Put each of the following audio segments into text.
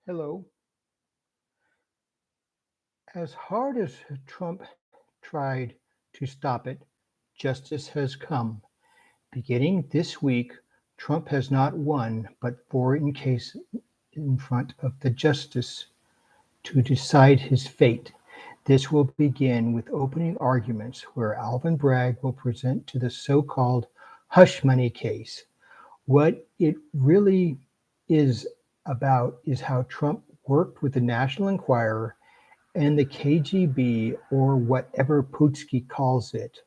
Hello. As hard as Trump tried to stop it, justice has come. Beginning this week, Trump has not one but four in case in front of the justice to decide his fate. This will begin with opening arguments where Alvin Bragg will present to the so-called hush money case. What it really is about is how Trump worked with the National Enquirer and the KGB, or whatever Putski calls it,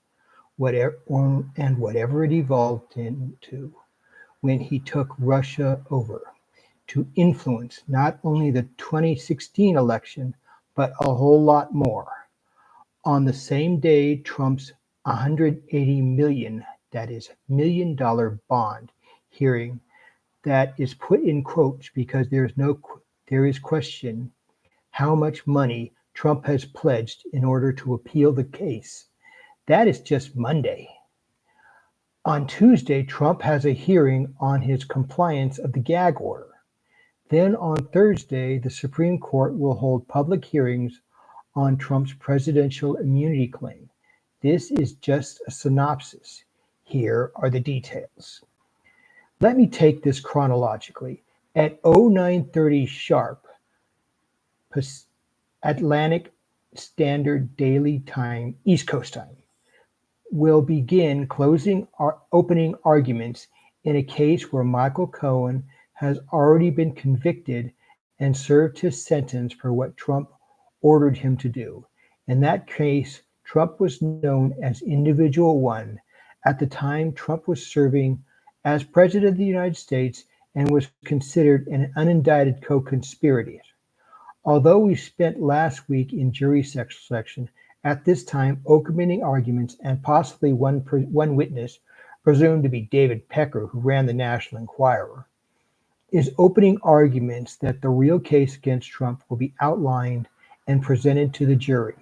whatever it evolved into when he took Russia over to influence not only the 2016 election, but a whole lot more. On the same day Trump's 180 million, that is $1 million bond hearing, that is put in quotes because there is question how much money Trump has pledged in order to appeal the case. That is just Monday. On Tuesday, Trump has a hearing on his compliance of the gag order. Then on Thursday, the Supreme Court will hold public hearings on Trump's presidential immunity claim. This is just a synopsis. Here are the details. Let me take this chronologically. At 0930 sharp, Atlantic Standard Daily Time, East Coast time, will begin opening arguments in a case where Michael Cohen has already been convicted and served his sentence for what Trump ordered him to do. In that case, Trump was known as Individual One. At the time, Trump was serving as President of the United States and was considered an unindicted co-conspirator. Although we spent last week in jury selection, at this time opening arguments and possibly one witness, presumed to be David Pecker, who ran the National Enquirer, is opening arguments that the real case against Trump will be outlined and presented to the jury.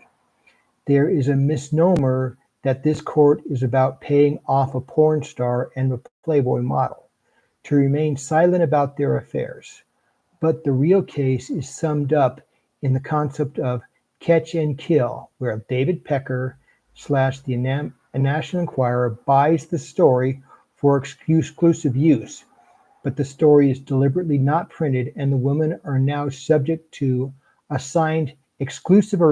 There is a misnomer that this court is about paying off a porn star and a Playboy model to remain silent about their affairs. But the real case is summed up in the concept of catch and kill, where David Pecker / the National Enquirer buys the story for exclusive use, but the story is deliberately not printed and the women are now subject to a signed exclusive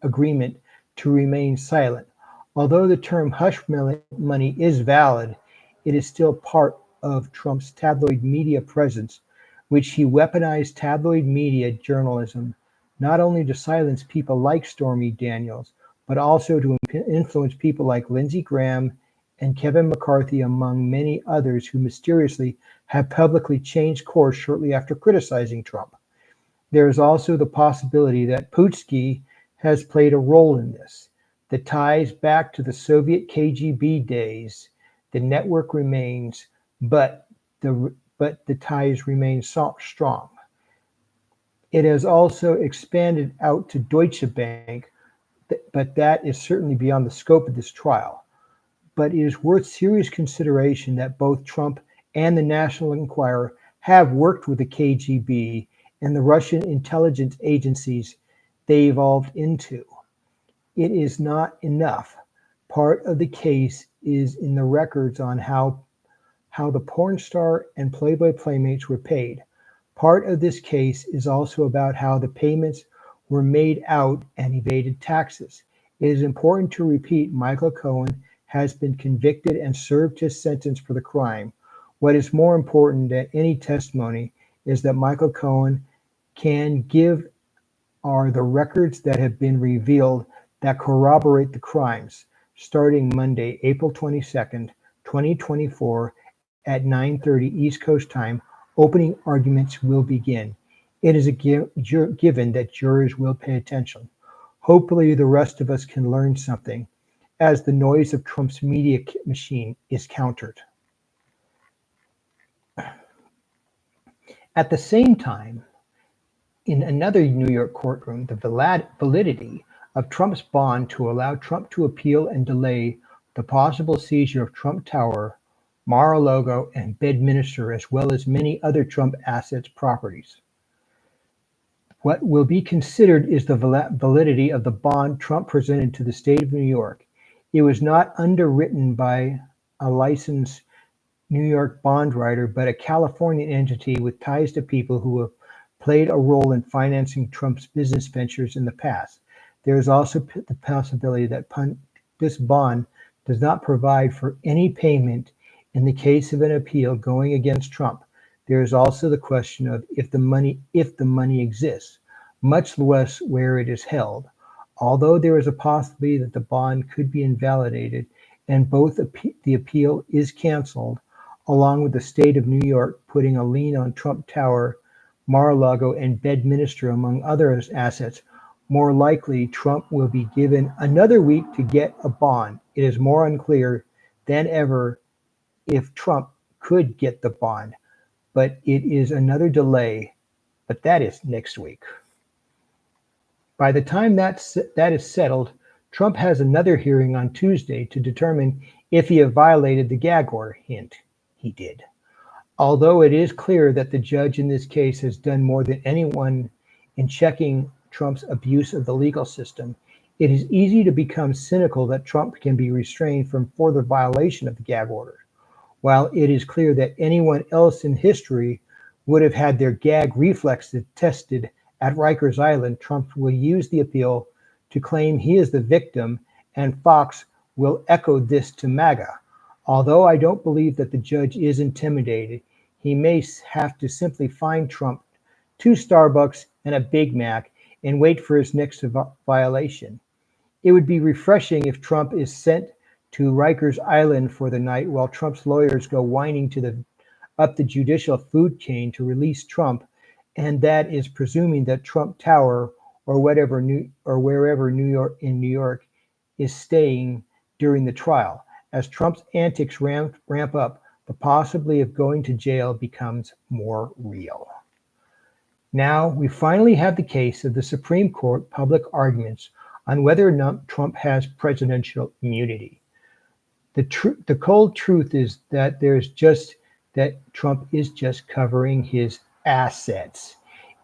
agreement to remain silent. Although the term hush money is valid, it is still part of Trump's tabloid media presence, which he weaponized tabloid media journalism not only to silence people like Stormy Daniels, but also to influence people like Lindsey Graham and Kevin McCarthy, among many others who mysteriously have publicly changed course shortly after criticizing Trump. There is also the possibility that Putski has played a role in this. The ties back to the Soviet KGB days, the network remains, but the ties remain strong. It has also expanded out to Deutsche Bank, but that is certainly beyond the scope of this trial. But it is worth serious consideration that both Trump and the National Enquirer have worked with the KGB and the Russian intelligence agencies they evolved into. It is not enough. Part of the case is in the records on how the porn star and Playboy playmates were paid. Part of this case is also about how the payments were made out and evaded taxes. It is important to repeat Michael Cohen has been convicted and served his sentence for the crime. What is more important than any testimony is that Michael Cohen can give are the records that have been revealed that corroborate the crimes, starting Monday, April 22nd, 2024 at 9:30 East Coast time. Opening arguments will begin. It is a given that jurors will pay attention. Hopefully the rest of us can learn something as the noise of Trump's media machine is countered. At the same time, in another New York courtroom, the validity of Trump's bond to allow Trump to appeal and delay the possible seizure of Trump Tower, Mar-a-Lago, and Bedminster, as well as many other Trump assets properties. What will be considered is the validity of the bond Trump presented to the state of New York. It was not underwritten by a licensed New York bond writer, but a Californian entity with ties to people who have played a role in financing Trump's business ventures in the past. There is also the possibility that this bond does not provide for any payment in the case of an appeal going against Trump. There is also the question of if the money exists, much less where it is held. Although there is a possibility that the bond could be invalidated and both the appeal is canceled, along with the state of New York putting a lien on Trump Tower, Mar-a-Lago, and Bedminster, among other assets, more likely Trump will be given another week to get a bond. It is more unclear than ever if Trump could get the bond, but it is another delay, but that is next week. By the time that is settled, Trump has another hearing on Tuesday to determine if he have violated the gag order. Hint, he did. Although it is clear that the judge in this case has done more than anyone in checking Trump's abuse of the legal system, it is easy to become cynical that Trump can be restrained from further violation of the gag order. While it is clear that anyone else in history would have had their gag reflexes tested at Rikers Island, Trump will use the appeal to claim he is the victim, and Fox will echo this to MAGA. Although I don't believe that the judge is intimidated, he may have to simply fine Trump 2 Starbucks and a Big Mac and wait for his next violation. It would be refreshing if Trump is sent to Rikers Island for the night while Trump's lawyers go whining up the judicial food chain to release Trump, and that is presuming that Trump Tower or wherever New York is staying during the trial. As Trump's antics ramp up, the possibility of going to jail becomes more real. Now we finally have the case of the Supreme Court public arguments on whether or not Trump has presidential immunity. The cold truth is that Trump is just covering his assets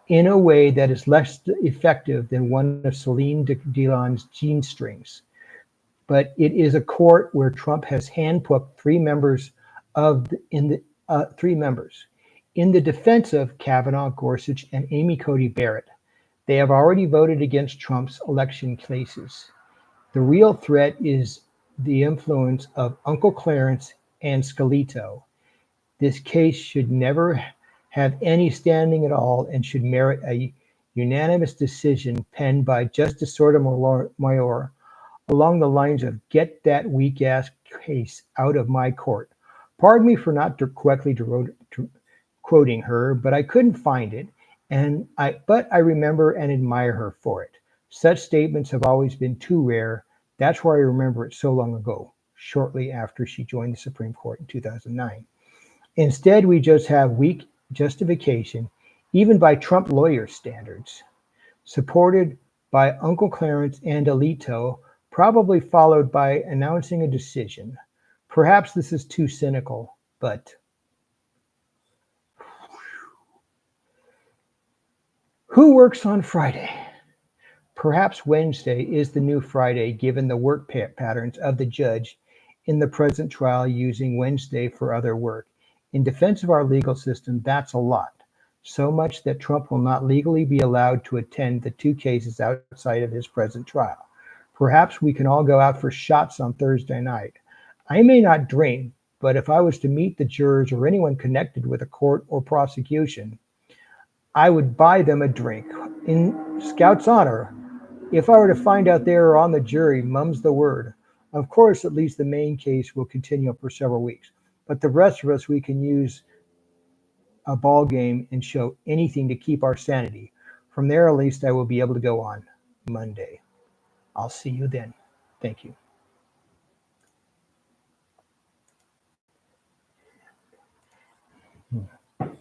in a way that is less effective than one of Celine Dion's jean strings. But it is a court where Trump has handpicked three members. In the defense of Kavanaugh, Gorsuch, and Amy Coney Barrett. They have already voted against Trump's election cases. The real threat is the influence of Uncle Clarence and Scalito. This case should never have any standing at all and should merit a unanimous decision penned by Justice Sotomayor along the lines of "Get that weak-ass case out of my court." Pardon me for not correctly quoting her, but I couldn't find it, but I remember and admire her for it. Such statements have always been too rare. That's why I remember it so long ago, shortly after she joined the Supreme Court in 2009. Instead, we just have weak justification, even by Trump lawyer standards, supported by Uncle Clarence and Alito, probably followed by announcing a decision. Perhaps this is too cynical, but who works on Friday? Perhaps Wednesday is the new Friday, given the work patterns of the judge in the present trial using Wednesday for other work. In defense of our legal system, that's a lot. So much that Trump will not legally be allowed to attend the 2 cases outside of his present trial. Perhaps we can all go out for shots on Thursday night. I may not drink, but if I was to meet the jurors or anyone connected with a court or prosecution, I would buy them a drink. In Scout's honor, if I were to find out they were on the jury, mum's the word. Of course, at least the main case will continue for several weeks. But the rest of us, we can use a ball game and show anything to keep our sanity. From there, at least I will be able to go on Monday. I'll see you then. Thank you.